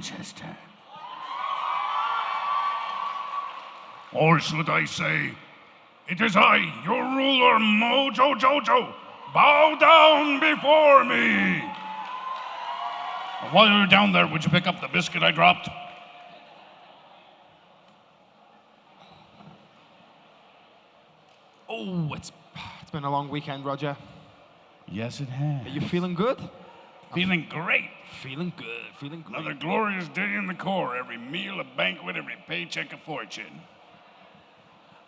ancestor. Or should I say, it is I, your ruler, Mojo Jojo. Bow down before me. While you're down there, would you pick up the biscuit I dropped? Oh, it's been a long weekend, Roger. Yes, it has. Are you feeling good? Feeling great. Feeling good, feeling great. Another glorious day in the Corps. Every meal a banquet, every paycheck a fortune.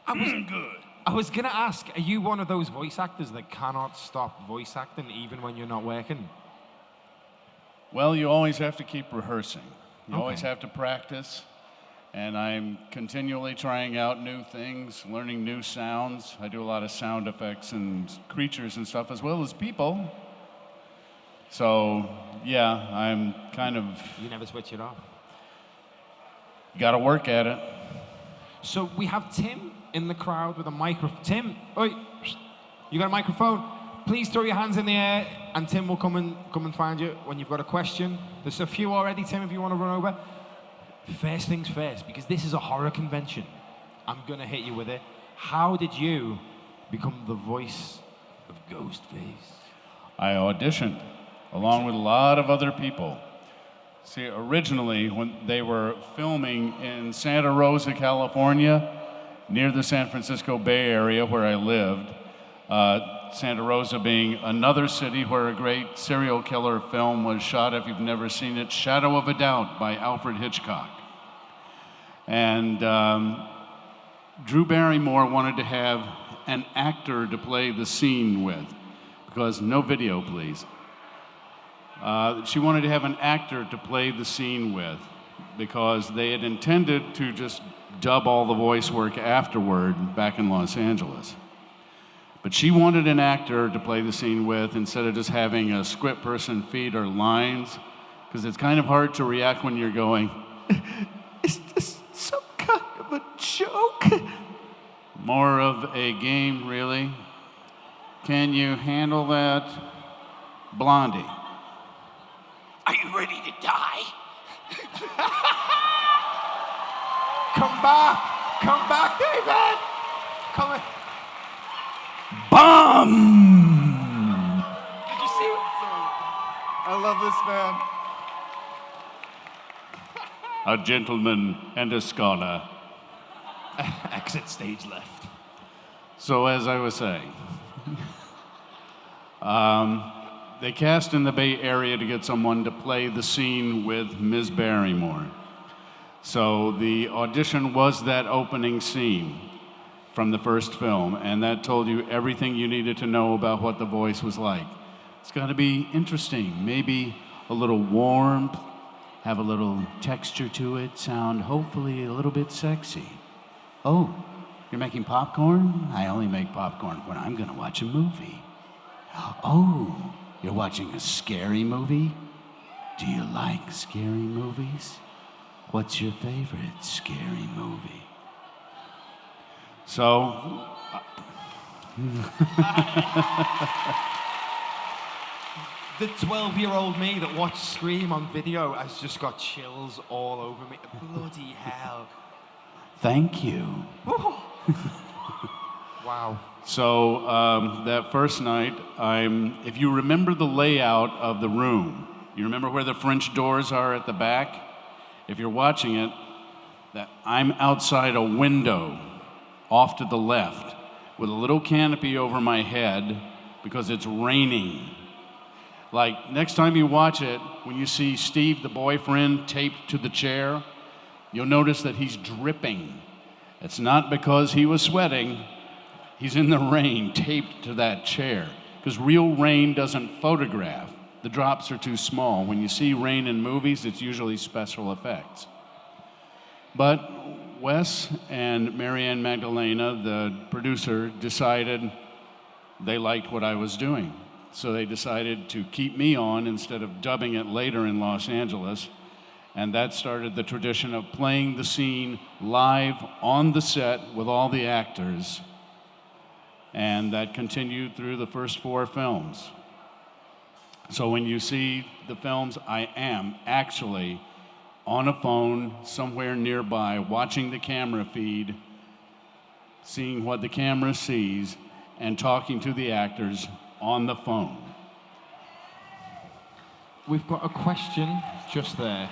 Good. I was gonna ask, are you one of those voice actors that cannot stop voice acting even when you're not working? Well, you always have to keep rehearsing. You Okay. always have to practice. And I'm continually trying out new things, learning new sounds. I do a lot of sound effects and creatures and stuff, as well as people. So, yeah, I'm kind of... You never switch it off. Got to work at it. So we have Tim in the crowd with a microphone. Tim, oi, you got a microphone? Please throw your hands in the air, and Tim will come and find you when you've got a question. There's a few already, Tim, if you want to run over. First things first, because this is a horror convention. I'm going to hit you with it. How did you become the voice of Ghostface? I auditioned along with a lot of other people. See, originally, when they were filming in Santa Rosa, California, near the San Francisco Bay Area where I lived, Santa Rosa being another city where a great serial killer film was shot, if you've never seen it, Shadow of a Doubt by Alfred Hitchcock. And Drew Barrymore wanted to have an actor to play the scene with, because no video, please. She wanted to have an actor to play the scene with, because they had intended to just dub all the voice work afterward back in Los Angeles. But she wanted an actor to play the scene with instead of just having a script person feed her lines, because it's kind of hard to react when you're going, is this some kind of a joke? More of a game, really. Can you handle that? Blondie. Are you ready to die? Come back, David! Come in. Bomb! Did you see it? I love this man. A gentleman and a scholar. Exit stage left. So as I was saying, they cast in the Bay Area to get someone to play the scene with Ms. Barrymore. So the audition was that opening scene from the first film, and that told you everything you needed to know about what the voice was like. It's got to be interesting, maybe a little warmth, have a little texture to it, sound hopefully a little bit sexy. Oh, you're making popcorn? I only make popcorn when I'm gonna watch a movie. Oh, you're watching a scary movie? Do you like scary movies? What's your favorite scary movie? So, The 12-year-old me that watched Scream on video has just got chills all over me. Bloody hell. thank you. Wow. So that first night, if you remember the layout of the room, you remember where the French doors are at the back? If you're watching it, that I'm outside a window off to the left with a little canopy over my head because it's raining. Like, next time you watch it, when you see Steve, the boyfriend, taped to the chair, you'll notice that he's dripping. It's not because he was sweating. He's in the rain, taped to that chair. Because real rain doesn't photograph. The drops are too small. When you see rain in movies, it's usually special effects. But Wes and Marianne Magdalena, the producer, decided they liked what I was doing. So they decided to keep me on instead of dubbing it later in Los Angeles. And that started the tradition of playing the scene live on the set with all the actors. And that continued through the first 4 films. So when you see the films, I am actually on a phone somewhere nearby, watching the camera feed, seeing what the camera sees, and talking to the actors on the phone. We've got a question just there.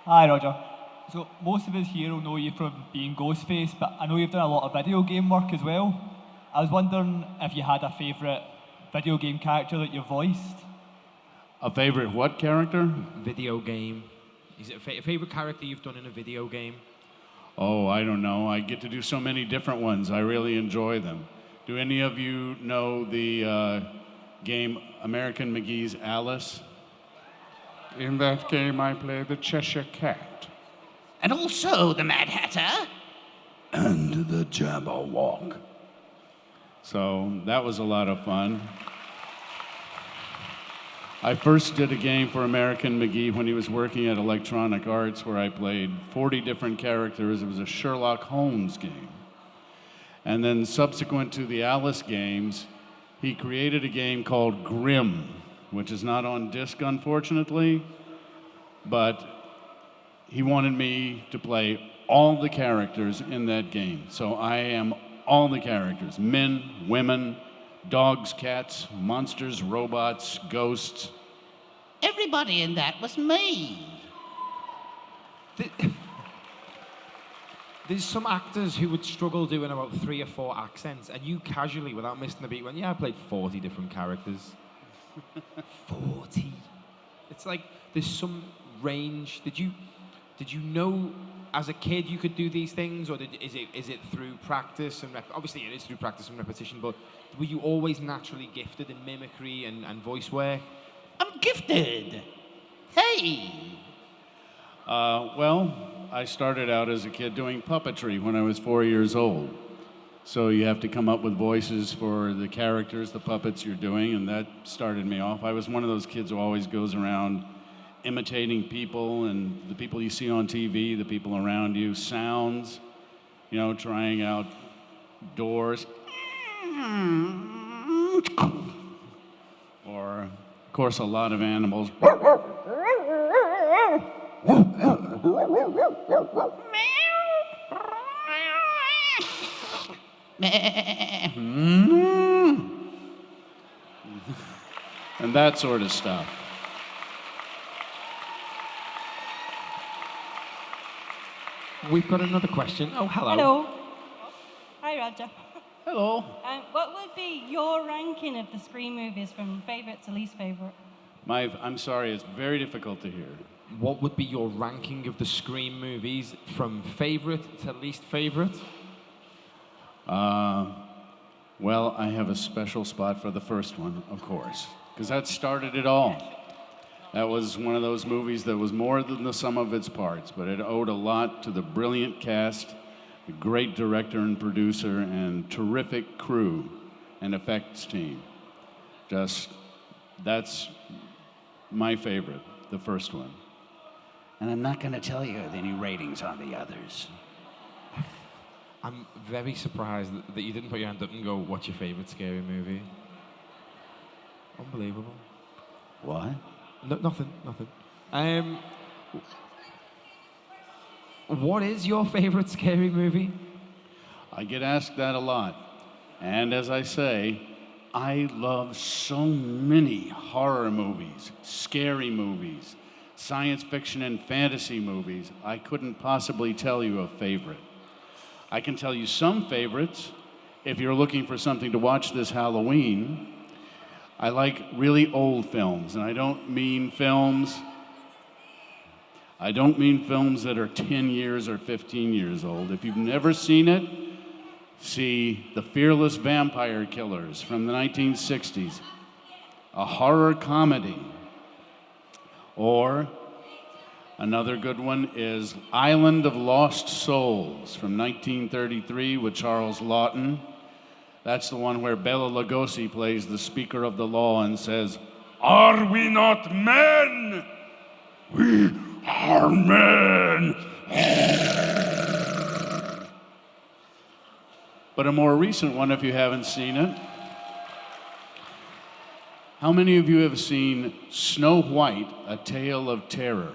Hi, Roger. So most of us here will know you from being Ghostface, but I know you've done a lot of video game work as well. I was wondering if you had a favourite video game character that you voiced. A favorite what character? Video game. Is it a favorite character you've done in a video game? Oh, I don't know. I get to do so many different ones. I really enjoy them. Do any of you know the game American McGee's Alice? In that game, I play the Cheshire Cat. And also the Mad Hatter. And the Jabberwock. So that was a lot of fun. I first did a game for American McGee when he was working at Electronic Arts where I played 40 different characters. It was a Sherlock Holmes game. And then subsequent to the Alice games, he created a game called Grimm, which is not on disc, unfortunately, but he wanted me to play all the characters in that game. So I am all the characters, men, women, dogs, cats, monsters, robots, ghosts. Everybody in that was me. There's some actors who would struggle doing about 3 or 4 accents, and you casually, without missing a beat, went, yeah, I played 40 different characters. 40. It's like there's some range. Did you know as a kid you could do these things, or is it through practice and obviously it is through practice and repetition, but were you always naturally gifted in mimicry and voice work? I'm gifted. Hey. Well, I started out as a kid doing puppetry when I was 4 years old. So you have to come up with voices for the characters, the puppets you're doing, and that started me off. I was one of those kids who always goes around imitating people and the people you see on TV, the people around you, sounds, trying out doors. Or, of course, a lot of animals. And that sort of stuff. We've got another question. Oh, hello. Hello. Hi, Roger. Hello. What would be your ranking of the Scream movies from favourite to least favourite? I'm sorry, it's very difficult to hear. What would be your ranking of the Scream movies from favourite to least favourite? Well, I have a special spot for the first one, of course, because that started it all. That was one of those movies that was more than the sum of its parts, but it owed a lot to the brilliant cast, the great director and producer, and terrific crew and effects team. That's my favorite, the first one. And I'm not going to tell you any ratings on the others. I'm very surprised that you didn't put your hand up and go, what's your favourite scary movie? Unbelievable. What? No, nothing. What is your favourite scary movie? I get asked that a lot. And as I say, I love so many horror movies, scary movies, science fiction and fantasy movies. I couldn't possibly tell you a favorite. I can tell you some favorites. If you're looking for something to watch this Halloween, I like really old films, and I don't mean films that are 10 years or 15 years old. If you've never seen it, see The Fearless Vampire Killers from the 1960s, a horror comedy. Or another good one is Island of Lost Souls from 1933 with Charles Laughton. That's the one where Bela Lugosi plays the Speaker of the Law and says, "Are we not men? We are men." But a more recent one, if you haven't seen it. How many of you have seen Snow White, A Tale of Terror?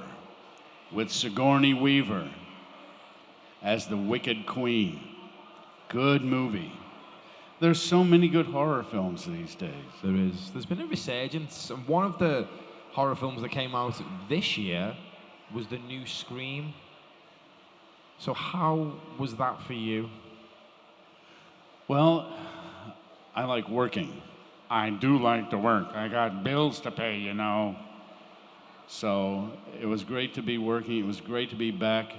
with Sigourney Weaver as the Wicked Queen. Good movie. There's so many good horror films these days. There is. There's been a resurgence. And one of the horror films that came out this year was the new Scream. So how was that for you? Well, I like working. I do like to work. I got bills to pay, you know. So it was great to be working. It was great to be back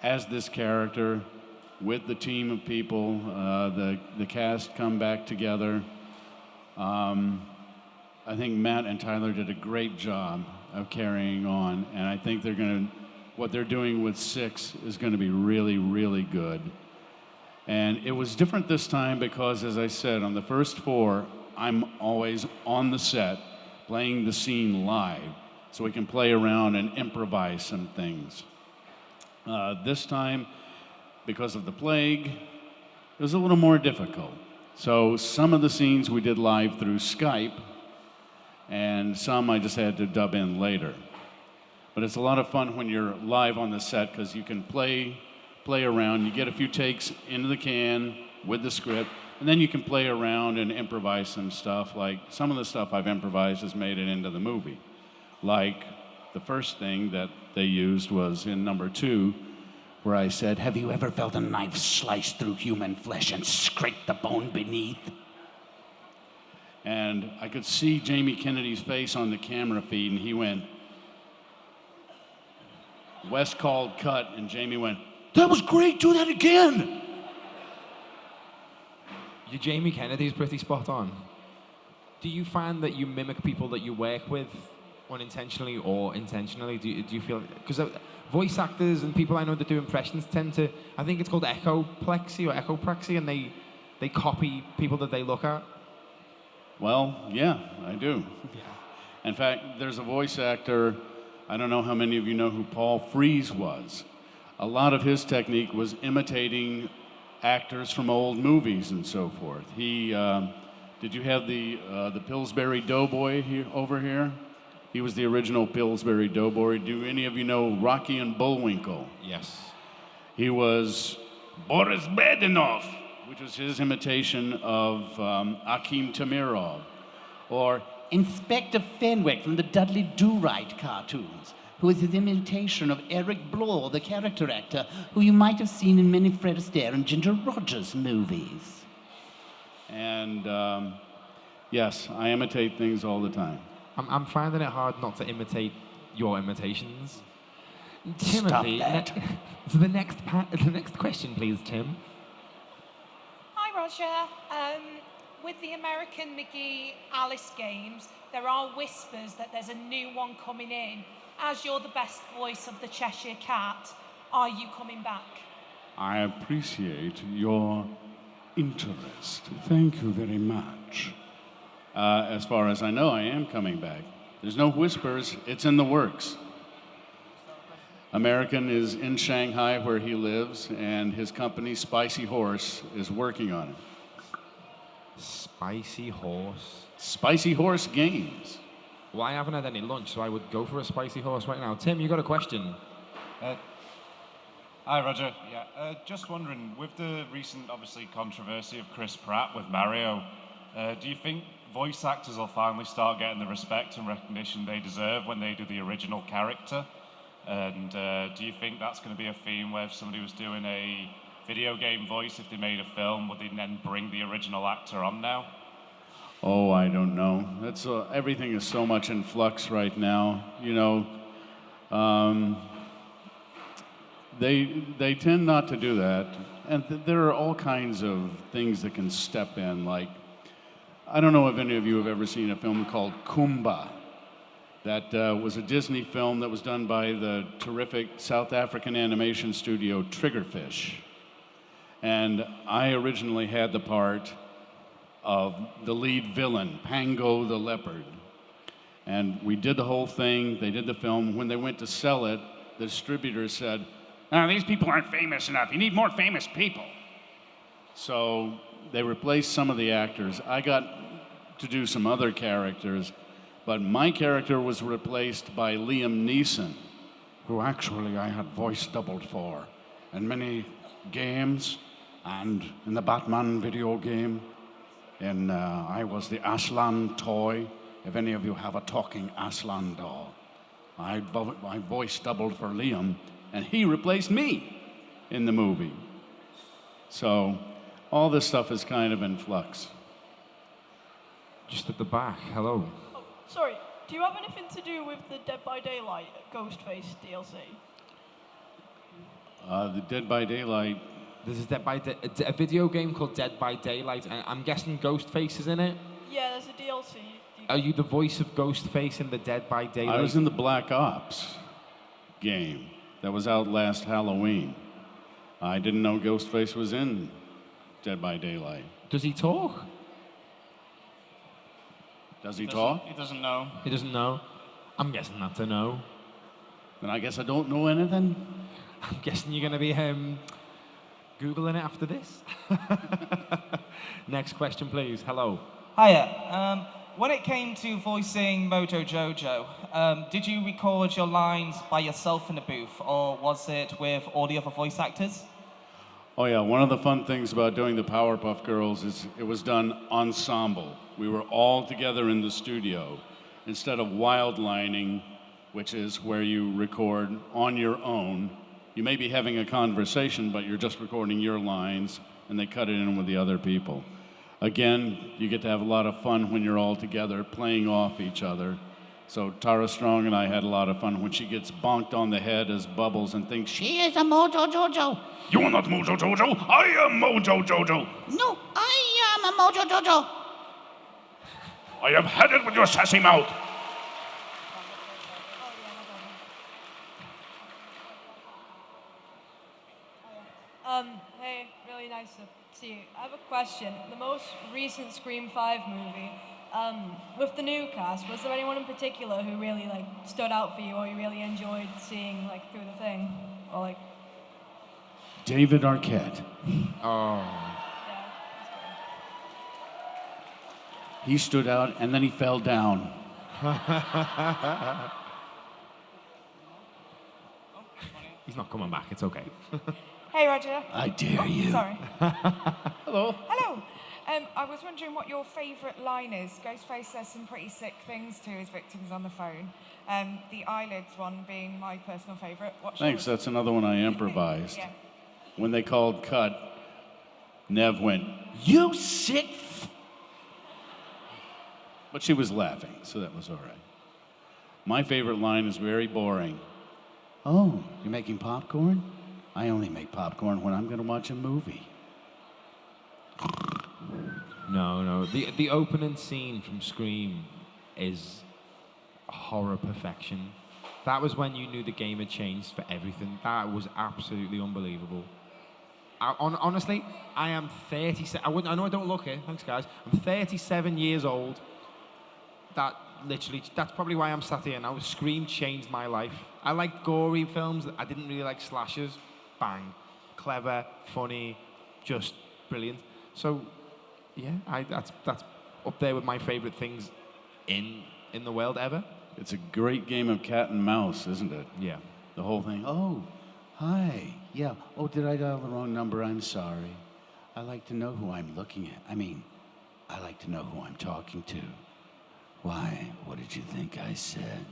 as this character with the team of people. The cast come back together. I think Matt and Tyler did a great job of carrying on, and I think what they're doing with 6 is going to be really, really good. And it was different this time because, as I said, on the first 4, I'm always on the set playing the scene live, so we can play around and improvise some things. This time, because of the plague, it was a little more difficult. So some of the scenes we did live through Skype, and some I just had to dub in later. But it's a lot of fun when you're live on the set because you can play around. You get a few takes into the can with the script, and then you can play around and improvise some stuff. Like some of the stuff I've improvised has made it into the movie. Like the first thing that they used was in number 2, where I said, Have you ever felt a knife slice through human flesh and scrape the bone beneath? and I could see Jamie Kennedy's face on the camera feed, and he went, Wes called cut, and Jamie went, that was great, do that again. Your Jamie Kennedy's pretty spot on. Do you find that you mimic people that you work with unintentionally or intentionally? Do you feel, because voice actors and people I know that do impressions tend to, I think it's called echoplexy or echopraxy, and they copy people that they look at? Well, yeah, I do. In fact, there's a voice actor, I don't know how many of you know who Paul Frees was. A lot of his technique was imitating actors from old movies and so forth. He, did you have the Pillsbury Doughboy over here? He was the original Pillsbury Doughboy. Do any of you know Rocky and Bullwinkle? Yes. He was Boris Badenov, which was his imitation of Akim Tamirov. Or Inspector Fenwick from the Dudley Do-Right cartoons, who is his imitation of Eric Blore, the character actor, who you might have seen in many Fred Astaire and Ginger Rogers movies. And yes, I imitate things all the time. I'm finding it hard not to imitate your imitations. Stop Timothy, that. so the next question, please, Tim. Hi, Roger. With the American McGee Alice games, there are whispers that there's a new one coming in. As you're the best voice of the Cheshire Cat, are you coming back? I appreciate your interest. Thank you very much. As far as I know, I am coming back. There's no whispers, it's in the works. American is in Shanghai where he lives, and his company, Spicy Horse, is working on it. Spicy horse. Spicy Horse Games. Well, I haven't had any lunch, so I would go for a spicy horse right now. Tim, you got a question? Hi, Roger. Yeah, just wondering, with the recent, obviously, controversy of Chris Pratt with Mario, do you think voice actors will finally start getting the respect and recognition they deserve when they do the original character? And do you think that's going to be a theme where if somebody was doing a video game voice, if they made a film, would they then bring the original actor on now? Oh, I don't know. That's everything is so much in flux right now. You know, they tend not to do that, and there are all kinds of things that can step in. Like, I don't know if any of you have ever seen a film called Kumba. That was a Disney film that was done by the terrific South African animation studio Triggerfish. And I originally had the part of the lead villain, Pango the Leopard. And we did the whole thing, they did the film. When they went to sell it, the distributor said, "Oh, these people aren't famous enough. You need more famous people." So they replaced some of the actors. I got to do some other characters, but my character was replaced by Liam Neeson, who actually I had voice doubled for in many games and in the Batman video game. And I was the Aslan toy, if any of you have a talking Aslan doll. I voice doubled for Liam, and he replaced me in the movie. So all this stuff is kind of in flux. Just at the back. Hello. Oh, sorry. Do you have anything to do with the Dead by Daylight Ghostface DLC? The Dead by Daylight. There's a video game called Dead by Daylight, and I'm guessing Ghostface is in it. Yeah, there's a DLC. Are you the voice of Ghostface in the Dead by Daylight? I was in the Black Ops game that was out last Halloween. I didn't know Ghostface was in Dead by Daylight. Does he talk? Does he talk? He doesn't know. He doesn't know. I'm guessing that's a no. Then I guess I don't know anything. I'm guessing you're going to be Googling it after this. Next question, please. Hello. Hiya. When it came to voicing Mojo Jojo, did you record your lines by yourself in a booth, or was it with all the other voice actors? Oh yeah, one of the fun things about doing the Powerpuff Girls is it was done ensemble. We were all together in the studio instead of wildlining, which is where you record on your own. You may be having a conversation, but you're just recording your lines, and they cut it in with the other people. Again, you get to have a lot of fun when you're all together, playing off each other. So Tara Strong and I had a lot of fun when she gets bonked on the head as Bubbles and thinks she is a Mojo Jojo. You are not Mojo Jojo. I am Mojo Jojo. No, I am a Mojo Jojo. I have had it with your sassy mouth. Hey, really nice to see you. I have a question. The most recent Scream 5 movie, with the new cast, was there anyone in particular who really stood out for you, or you really enjoyed seeing through the thing, or David Arquette. Oh. He stood out and then he fell down. He's not coming back. It's okay. Hey, Roger. I dare you. Sorry. Hello. Hello. I was wondering what your favourite line is. Ghostface says some pretty sick things to his victims on the phone. The eyelids one being my personal favourite. Thanks, that's another one I improvised. Yeah. When they called cut, Nev went, "You sick f-" But she was laughing, so that was all right. My favorite line is very boring. Oh, you're making popcorn? I only make popcorn when I'm going to watch a movie. No. The opening scene from Scream is horror perfection. That was when you knew the game had changed for everything. That was absolutely unbelievable. Honestly, I am 37. I know I don't look it. Thanks, guys. I'm 37 years old. That's probably why I'm sat here now. Scream changed my life. I liked gory films. I didn't really like slashers. Bang. Clever, funny, just brilliant. So, yeah, that's up there with my favorite things in the world ever. It's a great game of cat and mouse, isn't it? Yeah. The whole thing. Oh, hi. Yeah. Oh, did I dial the wrong number? I'm sorry. I like to know who I'm looking at. I like to know who I'm talking to. Why? What did you think I said?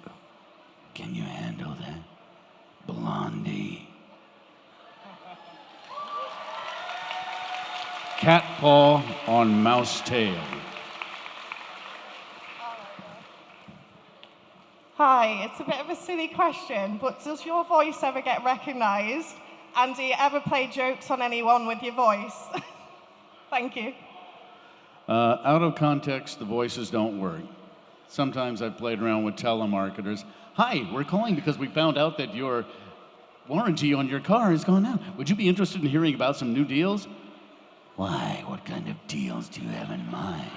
Can you handle that? Blondie. Cat paw on mouse tail. Hi, it's a bit of a silly question, but does your voice ever get recognised? And do you ever play jokes on anyone with your voice? Thank you. Out of context, the voices don't work. Sometimes I've played around with telemarketers. Hi, we're calling because we found out that your warranty on your car has gone out. Would you be interested in hearing about some new deals? Why, what kind of deals do you have in mind?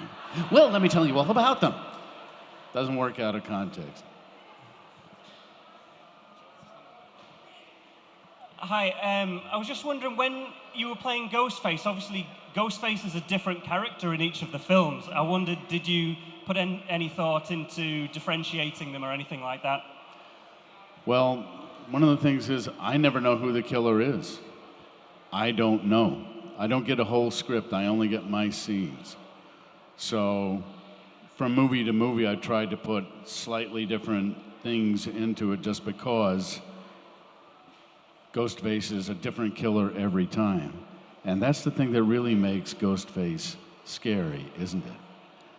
Well, let me tell you all about them. Doesn't work out of context. Hi, I was just wondering, when you were playing Ghostface, obviously Ghostface is a different character in each of the films. I wondered, did you put any thought into differentiating them or anything like that? Well, one of the things is I never know who the killer is. I don't know. I don't get a whole script. I only get my scenes. So from movie to movie, I tried to put slightly different things into it just because Ghostface is a different killer every time. And that's the thing that really makes Ghostface scary, isn't it?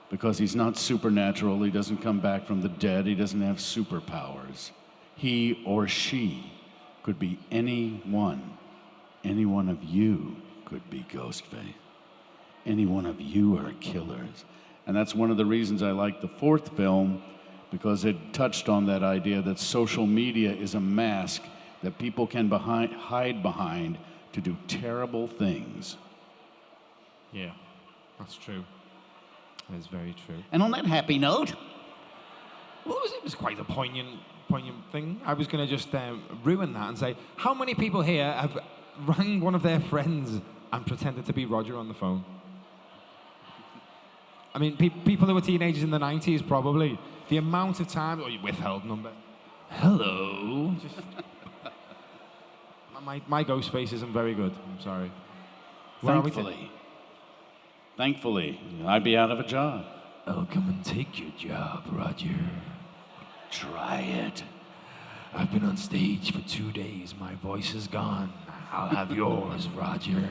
Because he's not supernatural, he doesn't come back from the dead, he doesn't have superpowers. He or she could be anyone. Any one of you could be Ghostface. Any one of you are killers. And that's one of the reasons I like the fourth film, because it touched on that idea that social media is a mask that people can hide behind to do terrible things. Yeah, that's true. That is very true. And on that happy note, What was it? It was quite a poignant thing. I was going to just ruin that and say, how many people here have rang one of their friends and pretended to be Roger on the phone? I mean, people who were teenagers in the 90s, probably. The amount of time, or you withheld number. Hello. Just, my Ghostface isn't very good. I'm sorry. Where are we Thankfully, I'd be out of a job. I'll come and take your job, Roger. Try it. I've been on stage for 2 days. My voice is gone. I'll have yours, Roger.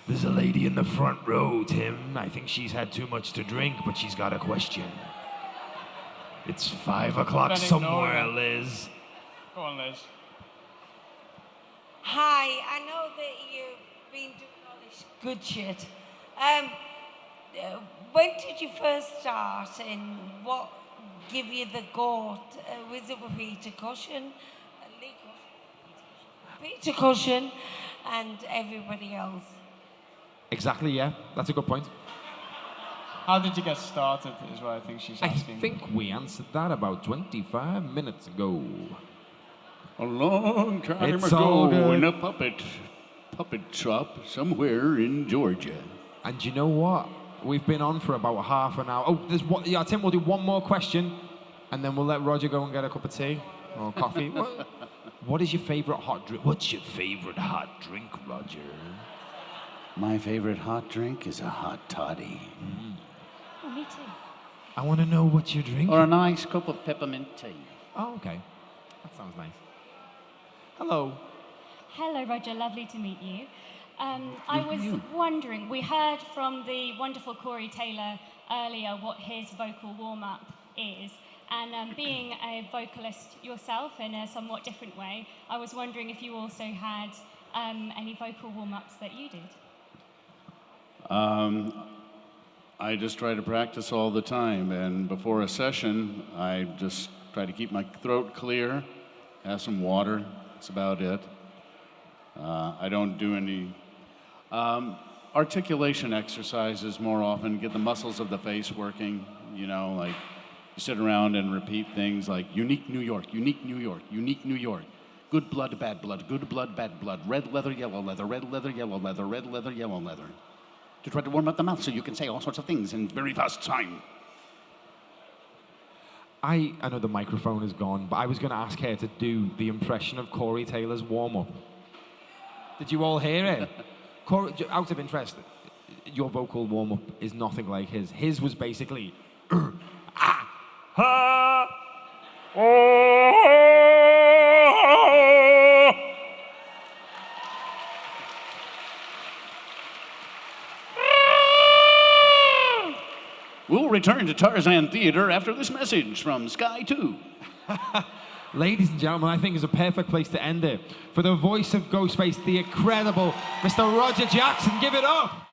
There's a lady in the front row, Tim. I think she's had too much to drink, but she's got a question. It's 5 o'clock Don't somewhere, ignore her. Liz. Go on, Liz. Hi, I know that you've been doing all this good shit. When did you first start and what gave you the goat? Was it with Peter Cushing? Peter Cushing and everybody else? Exactly, yeah. That's a good point. How did you get started, is what I think she's asking. I think we answered that about 25 minutes ago. A long time It's all ago good. in a puppet shop somewhere in Georgia. And you know what? We've been on for about half an hour. Oh, there's one. Yeah, Tim, we'll do one more question, and then we'll let Roger go and get a cup of tea or coffee. What is your favorite hot drink? What's your favorite hot drink, Roger? my favorite hot drink is a hot toddy. Oh, me too. I want to know what you're drinking. Or a nice cup of peppermint tea. Oh, okay. That sounds nice. Hello. Hello, Roger. Lovely to meet you. I was wondering, we heard from the wonderful Corey Taylor earlier what his vocal warm-up is. And being a vocalist yourself in a somewhat different way, I was wondering if you also had any vocal warm-ups that you did. I just try to practice all the time, and before a session, I just try to keep my throat clear, have some water. That's about it. I don't do any articulation exercises more often, get the muscles of the face working, you know, like you sit around and repeat things like unique New York, unique New York, unique New York, good blood, bad blood, good blood, bad blood, red leather, yellow leather, red leather, yellow leather, red leather, yellow leather. To try to warm up the mouth so you can say all sorts of things in very fast time. I know the microphone is gone, but I was going to ask her to do the impression of Corey Taylor's warm-up. Did you all hear it? Corey, out of interest, your vocal warm-up is nothing like his. His was basically... We'll return to Tarzan Theater after this message from Sky 2. Ladies and gentlemen, I think it's a perfect place to end it. For the voice of Ghostface, the incredible Mr. Roger Jackson, give it up!